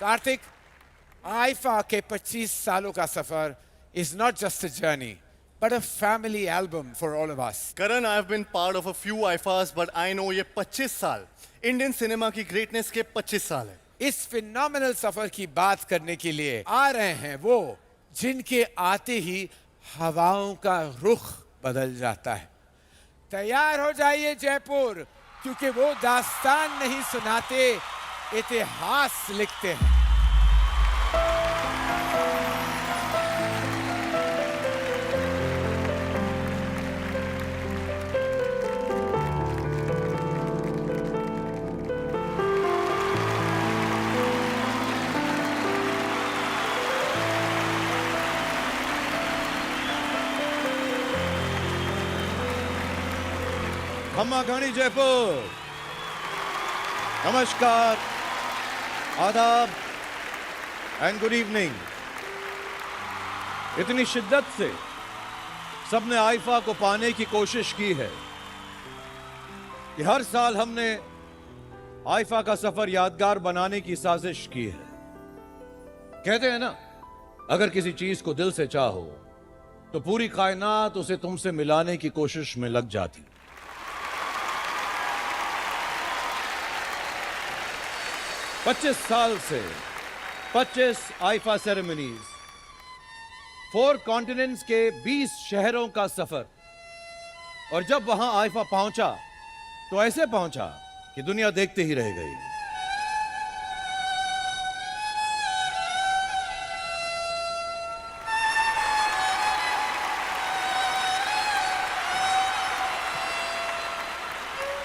Kartik, IIFA के 25 सालों का सफर is not just a journey, but a family album for all of us. Karan, I've been part of a few IFAs, but I know ये 25 साल Indian cinema की greatness के 25 साल है. इस फिनोमिनल सफर की बात करने के लिए आ रहे हैं वो जिनके आते ही हवाओं का रुख बदल जाता है. तैयार हो जाइए जयपुर, क्योंकि वो दास्तान नहीं सुनाते, इतिहास लिखते हैं. खम्मा घानी जयपुर. नमस्कार, आदाब एंड गुड इवनिंग. इतनी शिद्दत से सबने आईफा को पाने की कोशिश की है कि हर साल हमने आईफा का सफर यादगार बनाने की साजिश की है. कहते हैं ना, अगर किसी चीज को दिल से चाहो तो पूरी कायनात उसे तुमसे मिलाने की कोशिश में लग जाती. 25 साल से 25 आईफा सेरेमनीज, 4 कॉन्टिनेंट्स के 20 शहरों का सफर. और जब वहां आईफा पहुंचा तो ऐसे पहुंचा कि दुनिया देखते ही रह गई.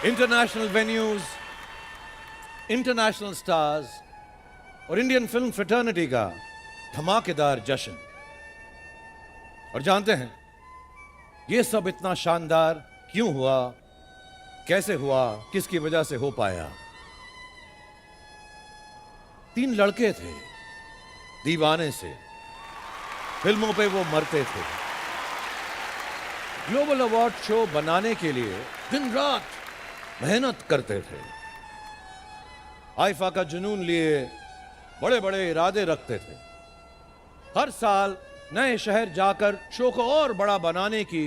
इंटरनेशनल वेन्यूज, इंटरनेशनल स्टार्स और इंडियन फिल्म फ्रेटर्निटी का धमाकेदार जश्न. और जानते हैं यह सब इतना शानदार क्यों हुआ, कैसे हुआ, किसकी वजह से हो पाया? 3 लड़के थे दीवाने से, फिल्मों पे वो मरते थे. ग्लोबल अवार्ड शो बनाने के लिए दिन रात मेहनत करते थे. आईफा का जुनून लिए बड़े बड़े इरादे रखते थे. हर साल नए शहर जाकर शो को और बड़ा बनाने की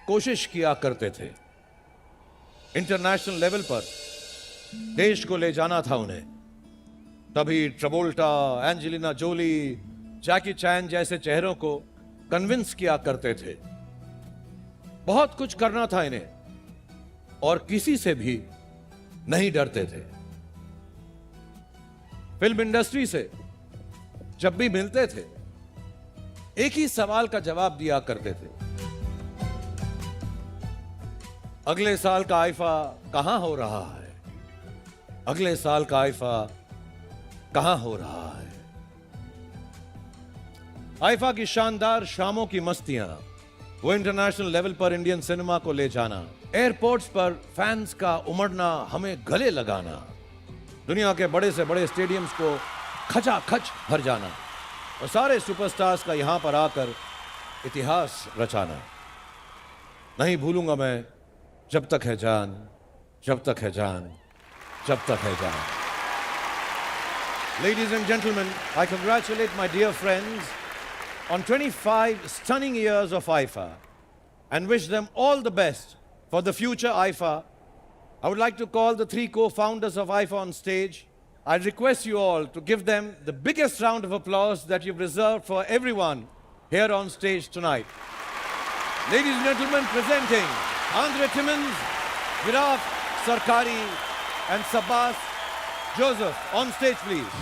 कोशिश किया करते थे. इंटरनेशनल लेवल पर देश को ले जाना था उन्हें. तभी ट्रेवोल्टा, एंजेलिना जोली, जैकी चैन जैसे चेहरों को कन्विंस किया करते थे. बहुत कुछ करना था इन्हें और किसी से भी नहीं डरते थे. फिल्म इंडस्ट्री से जब भी मिलते थे एक ही सवाल का जवाब दिया करते थे: अगले साल का आईफा कहां हो रहा है? अगले साल का आईफा कहां हो रहा है? आईफा की शानदार शामों की मस्तियां, वो इंटरनेशनल लेवल पर इंडियन सिनेमा को ले जाना, एयरपोर्ट्स पर फैंस का उमड़ना, हमें गले लगाना, दुनिया के बड़े से बड़े स्टेडियम्स को खचाखच भर जाना और सारे सुपरस्टार्स का यहां पर आकर इतिहास रचाना. नहीं भूलूंगा मैं जब तक है जान, जब तक है जान, जब तक है जान. Ladies and gentlemen, I congratulate my dear friends on 25 stunning years of IFA and wish them all the best for the future IFA. I would like to call the 3 co-founders of IFA on stage. I request you all to give them the biggest round of applause that you've reserved for everyone here on stage tonight. Ladies and gentlemen, presenting Andre Timmins, Viraf Sarkari and Sabbas Joseph. On stage, please.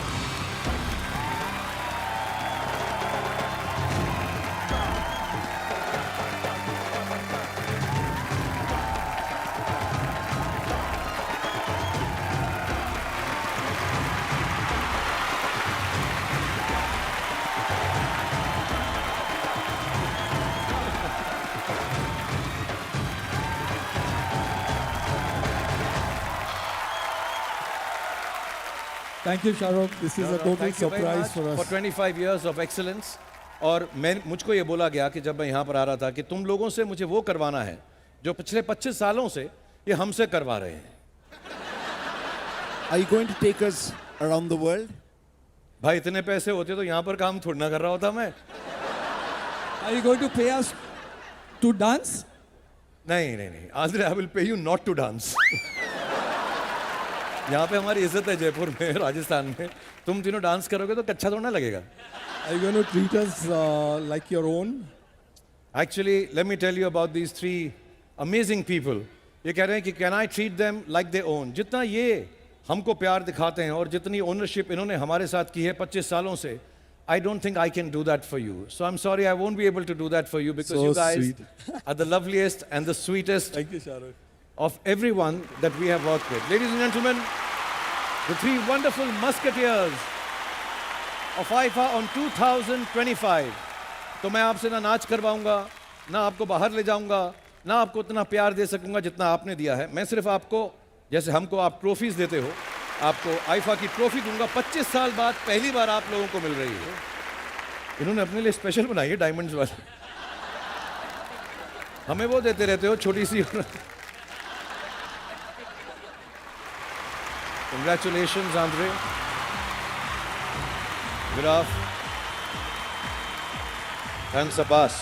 Thank you, Shahrukh. This is a total Thank you very surprise much for us. for 25 years of excellence. और मुझको ये बोला गया कि जब मैं यहाँ पर आ रहा था कि तुम लोगों से मुझे वो करवाना है जो पिछले 25 सालों से ये हमसे करवा रहे हैं. Are you going to take us around the world? भाई इतने पैसे होते तो यहाँ पर काम थोड़ा ना कर रहा होता मैं. Are you going to pay us to dance? नहीं नहीं नहीं, Andre, I will pay you not to dance. यहाँ पे हमारी इज्जत है जयपुर में, राजस्थान में. तुम तीनों डांस करोगे तो अच्छा थोड़ा ना लगेगा. Are you going to treat us like your own? Actually, let me tell you about these three amazing people. ये कह रहे हैं कि can I treat them like they own. जितना ये हमको प्यार दिखाते हैं और जितनी ओनरशिप इन्होंने हमारे साथ की है 25 सालों से, I don't think I can do that for you. So I'm sorry, I won't be able to do that for you because So you guys sweet. are the loveliest and the sweetest Thank you, Shahrukh. of everyone that we have worked with. Ladies and gentlemen, the three wonderful musketeers of IFA on 2025. तो मैं आपसे ना नाच करवाऊंगा, ना आपको बाहर ले जाऊंगा, ना आपको उतना प्यार दे सकूंगा जितना आपने दिया है. मैं सिर्फ आपको, जैसे हमको आप ट्रॉफीज देते हो, आपको आईफा की ट्रॉफी दूंगा. 25 साल बाद पहली बार आप लोगों को मिल रही है. इन्होंने अपने लिए स्पेशल बनाई है डायमंड्स वाली. हमें वो देते रहते हो छोटी सी. Congratulations, Andre. Viraf and Sabas.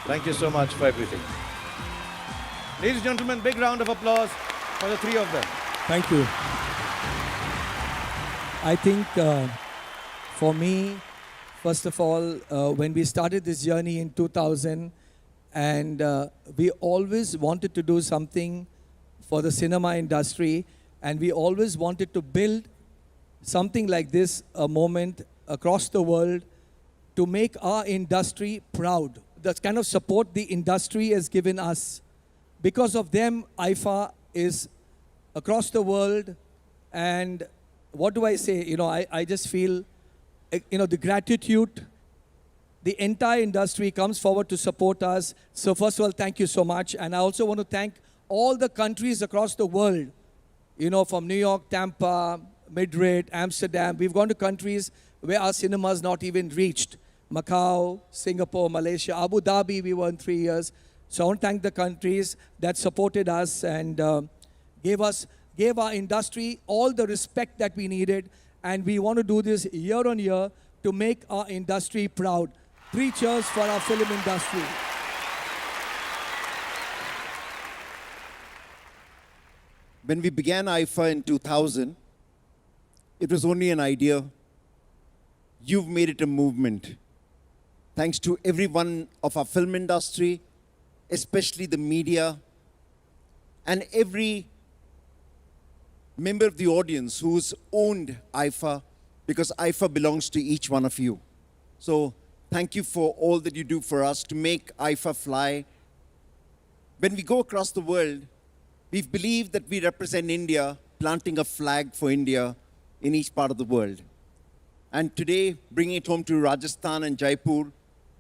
Thank you so much for everything. Ladies and gentlemen, big round of applause for the three of them. Thank you. I think for me, first of all, when we started this journey in 2000, and we always wanted to do something for the cinema industry, and we always wanted to build something like this, a moment across the world to make our industry proud. The kind of support the industry has given us. Because of them, IFA is across the world. And what do I say? You know, I just feel, you know, the gratitude. The entire industry comes forward to support us. So first of all, thank you so much. And I also want to thank all the countries across the world. You know, from New York, Tampa, Madrid, Amsterdam. We've gone to countries where our cinemas not even reached. Macau, Singapore, Malaysia, Abu Dhabi, we were in 3 years. So I want to thank the countries that supported us and gave our industry all the respect that we needed. And we want to do this year on year to make our industry proud. 3 cheers for our film industry. When we began IFA in 2000, it was only an idea. You've made it a movement. Thanks to everyone of our film industry, especially the media, and every member of the audience who's owned IFA, because IFA belongs to each one of you. So thank you for all that you do for us to make IFA fly. When we go across the world, we've believed that we represent India, planting a flag for India in each part of the world. And today, bringing it home to Rajasthan and Jaipur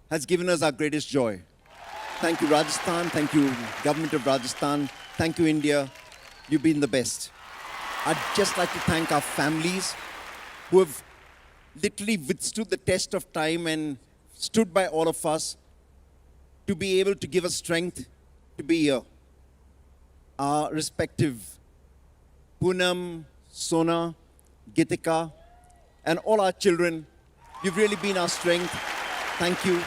has given us our greatest joy. Thank you, Rajasthan. Thank you, Government of Rajasthan. Thank you, India. You've been the best. I'd just like to thank our families who have literally withstood the test of time and stood by all of us to be able to give us strength to be here. Our respective Poonam, Sona, Gitika, and all our children, you've really been our strength. Thank you.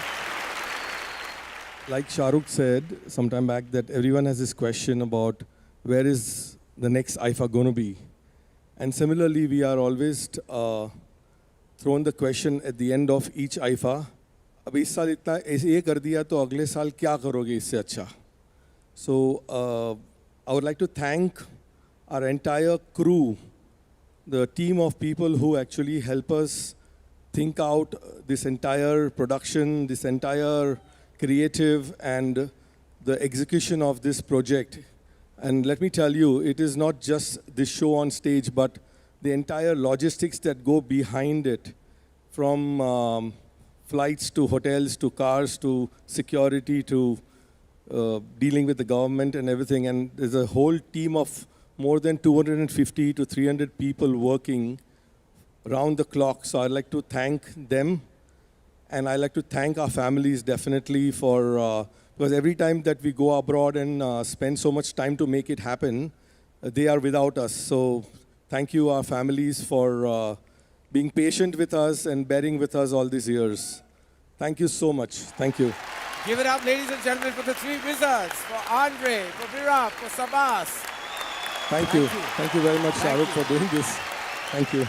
Like Shahrukh said some time back, that everyone has this question about where is the next IFA going to be. And similarly, we are always thrown the question at the end of each IFA, अब इस साल इतना ऐसे ये कर दिया तो अगले साल क्या करोगे इससे अच्छा. So I would like to thank our entire crew, the team of people who actually help us think out this entire production, this entire creative and the execution of this project. And let me tell you, it is not just this show on stage, but the entire logistics that go behind it, from flights to hotels to cars to security to dealing with the government and everything. And there's a whole team of more than 250 to 300 people working round the clock. So I'd like to thank them. And I'd like to thank our families definitely for, because every time that we go abroad and spend so much time to make it happen, they are without us. So thank you, our families, for being patient with us and bearing with us all these years. Thank you so much. Thank you. Give it up, ladies and gentlemen, for the three wizards, for Andre, for Virab, for Sabas. Thank you. you. Thank you very much, Thank Shahrukh, you. for doing this. Thank you.